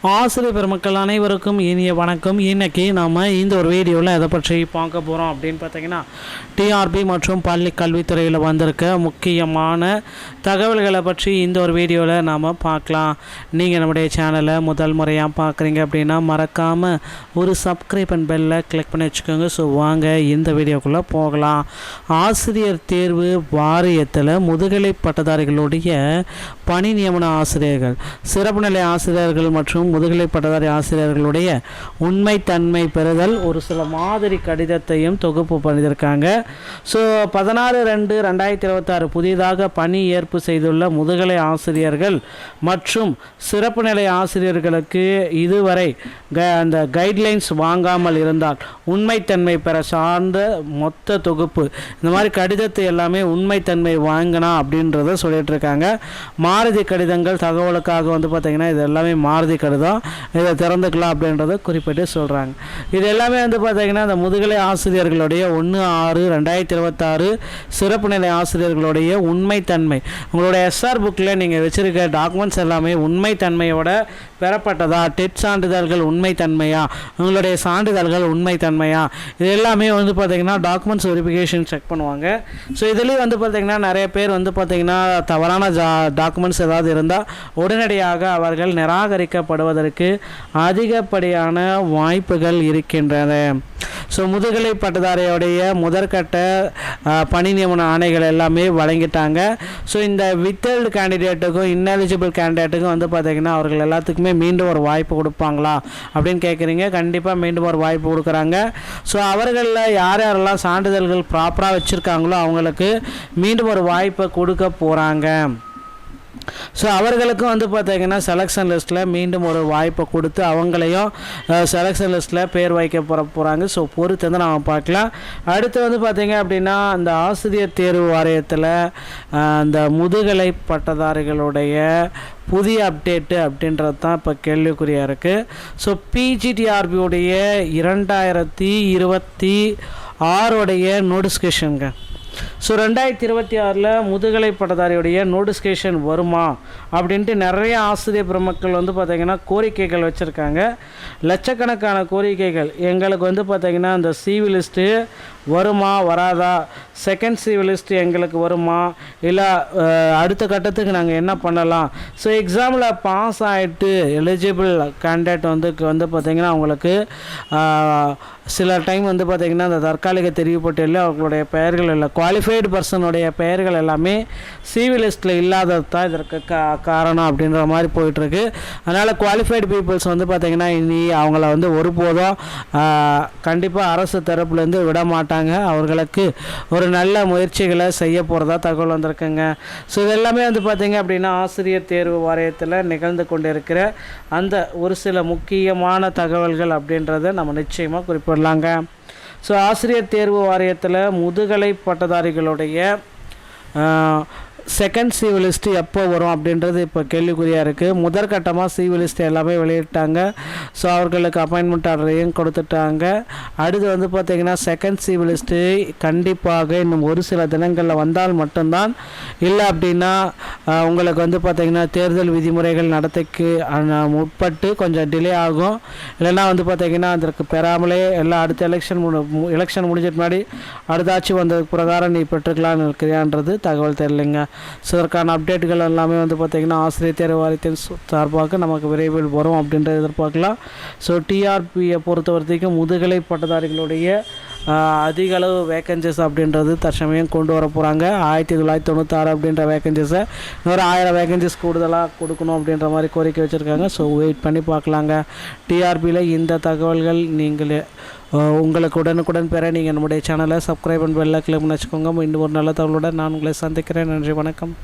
ஆசிரியர் பெருமக்கள் அனைவருக்கும் இனிய வணக்கம். இன்றைக்கி நம்ம இந்த ஒரு வீடியோவில் எதை பற்றி பார்க்க போகிறோம் அப்படின்னு பார்த்தீங்கன்னா, டிஆர்பி மற்றும் பள்ளி கல்வித்துறையில் வந்திருக்க முக்கியமான தகவல்களை பற்றி இந்த ஒரு வீடியோவில் நாம் பார்க்கலாம். நீங்கள் நம்முடைய சேனலை முதல் முறையாக பார்க்குறீங்க அப்படின்னா மறக்காமல் ஒரு சப்ஸ்கிரைப் அண்ட் பெல்லை கிளிக் பண்ணி வச்சுக்கோங்க. ஸோ வாங்க இந்த வீடியோக்குள்ளே போகலாம். ஆசிரியர் தேர்வு வாரியத்தில் முதுகலை பட்டதாரிகளுடைய பணி நியமன ஆசிரியர்கள், சிறப்பு நிலை ஆசிரியர்கள் மற்றும் முதுகலை பட்டதாரி ஆசிரியர்களுடைய உண்மைத்தன்மை பெறுதல் ஒரு சில மாதிரி கடிதத்தையும் தொகுப்பு பண்ணியிருக்காங்க. ஸோ 16/2/2026 புதிதாக பணி ஏற்பு செய்துள்ள முதுகலை ஆசிரியர்கள் மற்றும் சிறப்பு நிலை ஆசிரியர்களுக்கு இதுவரை அந்த கைட்லைன்ஸ் வாங்காமல் இருந்தால் உண்மைத்தன்மை பெற சார்ந்த மொத்த தொகுப்பு, இந்த மாதிரி கடிதத்தை எல்லாமே உண்மைத்தன்மை வாங்கினா அப்படின்றத சொல்லிட்டு இருக்காங்க. மாறுதி கடிதங்கள் தகவலுக்காக பார்த்திங்கன்னா இது எல்லாமே மாறுதி கடிதம், இதை திறந்துக்கலாம் அப்படின்றத குறிப்பிட்டு சொல்கிறாங்க. இது எல்லாமே பார்த்திங்கன்னா இந்த முதுகலை ஆசிரியர்களுடைய 1/6/2026 சிறப்பு நிலை ஆசிரியர்களுடைய உண்மைத்தன்மை, உங்களுடைய எஸ்ஆர் புக்கில் நீங்கள் வச்சுருக்க டாக்குமெண்ட்ஸ் எல்லாமே உண்மைத்தன்மையோட பெறப்பட்டதா, டெட் சான்றிதழ்கள் உண்மைத்தன்மையா, உங்களுடைய சான்றிதழ்கள் உண்மைத்தன்மையா, இது எல்லாமே பார்த்திங்கன்னா டாக்குமெண்ட்ஸ் வெரிஃபிகேஷன் செக் பண்ணுவாங்க. ஸோ இதுலேயும் பார்த்திங்கன்னா நிறைய பேர் பார்த்திங்கன்னா தவறான டாக்குமெண்ட்ஸ் ஏதாவது இருந்தால் உடனடியாக அவர்கள் நிராகரிக்கப்படுவதற்கு அதிகப்படியான வாய்ப்புகள் இருக்கின்றன. ஸோ முதுகலை பட்டதாரியோடைய முதற்கட்ட பணி நியமன ஆணைகள் எல்லாமே வழங்கிட்டாங்க. ஸோ இந்த வித்தல்டு கேண்டிடேட்டுக்கும் இன்எலிஜிபிள் கேண்டிடேட்டுக்கும் பார்த்திங்கன்னா அவர்கள் எல்லாத்துக்குமே மீண்டும் ஒரு வாய்ப்பு கொடுப்பாங்களா அப்படின்னு கேட்குறீங்க. கண்டிப்பாக மீண்டும் ஒரு வாய்ப்பு கொடுக்குறாங்க. ஸோ அவர்களில் யார் யாரெல்லாம் சான்றிதழ்கள் ப்ராப்பராக வச்சுருக்காங்களோ அவங்களுக்கு மீண்டும் ஒரு வாய்ப்பை கொடுக்க போகிறாங்க. ஸோ அவர்களுக்கும் பார்த்திங்கன்னா செலெக்ஷன் லிஸ்ட்டில் மீண்டும் ஒரு வாய்ப்பை கொடுத்து அவங்களையும் செலெக்ஷன் லிஸ்ட்டில் பேர் வைக்க போகிறாங்க. ஸோ பொறுத்து நம்ம பார்க்கலாம். அடுத்து பார்த்திங்க அப்படின்னா அந்த ஆசிரியர் தேர்வு வாரியத்தில் அந்த முதுகலை பட்டதாரிகளுடைய புதிய அப்டேட்டு அப்படின்றது தான் இப்போ கேள்விக்குறியாக இருக்குது. ஸோ பிஜிடிஆர்பியுடைய 2026 நோட்டிஃபிகேஷனுங்க. ஸோ 2026 முதுகலை பட்டதாரியுடைய நோட்டிஃபிகேஷன் வருமா அப்படின்ட்டு நிறைய ஆசிரியர் பெருமக்கள் பார்த்திங்கன்னா கோரிக்கைகள் வச்சுருக்காங்க. லட்சக்கணக்கான கோரிக்கைகள். எங்களுக்கு பார்த்திங்கன்னா அந்த சிவி லிஸ்ட்டு வருமா வராதா, செகண்ட் சிவி லிஸ்ட்டு எங்களுக்கு வருமா, இல்லை அடுத்த கட்டத்துக்கு நாங்கள் என்ன பண்ணலாம். ஸோ எக்ஸாமில் பாஸ் ஆகிட்டு எலிஜிபிள் கேண்டிடேட் பார்த்திங்கன்னா அவங்களுக்கு சில டைம் பார்த்திங்கன்னா அந்த தற்காலிக தெரிவுப்பட்டியலில் அவங்களுடைய பெயர்கள் இல்லை, குவாலிஃபைடு பர்சனுடைய பெயர்கள் எல்லாமே சிவி லிஸ்ட்டில் இல்லாதது தான் இதற்கு காரணம் அப்படின்ற மாதிரி போயிட்டுருக்கு. அதனால் குவாலிஃபைடு பீப்புள்ஸ் பார்த்திங்கன்னா இனி அவங்கள ஒருபோதும் கண்டிப்பாக அரசு தரப்புலேருந்து விட மாட்டாங்க. அவர்களுக்கு ஒரு நல்ல முயற்சிகளை செய்ய போகிறதா தகவல் வந்திருக்குங்க. ஸோ இதெல்லாமே பார்த்திங்க அப்படின்னா ஆசிரியர் தேர்வு வாரியத்தில் நிகழ்ந்து கொண்டிருக்கிற அந்த ஒரு சில முக்கியமான தகவல்கள் அப்படின்றத நம்ம நிச்சயமாக குறிப்பிடலாங்க. ஸோ ஆசிரியர் தேர்வு வாரியத்தில் முதுகலை பட்டதாரிகளுடைய செகண்ட் சிவி லிஸ்ட்டு எப்போ வரும் அப்படின்றது இப்போ கேள்விக்குறியாக இருக்குது. முதற்கட்டமாக சிவி லிஸ்ட்டு எல்லாமே வெளியிட்டாங்க. ஸோ அவர்களுக்கு அப்பாயின்மெண்ட் ஆர்டரையும் கொடுத்துட்டாங்க. அடுத்து பார்த்திங்கன்னா செகண்ட் சிவி லிஸ்ட்டு கண்டிப்பாக இன்னும் ஒரு சில தினங்களில் வந்தால் மட்டும்தான், இல்லை அப்படின்னா உங்களுக்கு பார்த்திங்கன்னா தேர்தல் விதிமுறைகள் நடத்தைக்கு உட்பட்டு கொஞ்சம் டிலே ஆகும். இல்லைன்னா பார்த்திங்கன்னா அதற்கு பெறாமலே எல்லாம் அடுத்த எலெக்ஷன் முடிஞ்சிட்டு முன்னாடி அடுத்த ஆட்சி வந்ததுக்கு பிரகாரம் நீ பெற்றுக்கலான்னு இருக்கிறியான்றது தகவல் தெரியலைங்க. ஸோ அதற்கான அப்டேட்டுகள் எல்லாமே பார்த்திங்கன்னா ஆசிரியர் தேர்வு வாரியத்தின் சார்பாக நமக்கு விரைவில் வரும் அப்படின்றத எதிர்பார்க்கலாம். ஸோ டிஆர்பியை பொறுத்த வரைக்கும் முதுகலை பட்டதாரிகளுடைய அதிக அளவு வேக்கன்சிஸ் அப்படின்றது தற்சமயம் கொண்டு வர போகிறாங்க. 1996 அப்படின்ற வேக்கன்சிஸை இன்னொரு 1000 வேக்கன்சிஸ் கூடுதலாக கொடுக்கணும் அப்படின்ற மாதிரி கோரிக்கை வச்சுருக்காங்க. ஸோ வெயிட் பண்ணி பார்க்கலாங்க. டிஆர்பியில் இந்த தகவல்கள் நீங்களே உங்களுக்கு உடனுக்குடன் பெற நீங்கள் நம்முடைய சேனலை சப்ஸ்கிரைப் பண்ணி பெல்லை கிளிக் பண்ணி வச்சுக்கோங்க. இன்னும் ஒரு நல்ல தகவலுடன் நான் உங்களை சந்திக்கிறேன். நன்றி, வணக்கம்.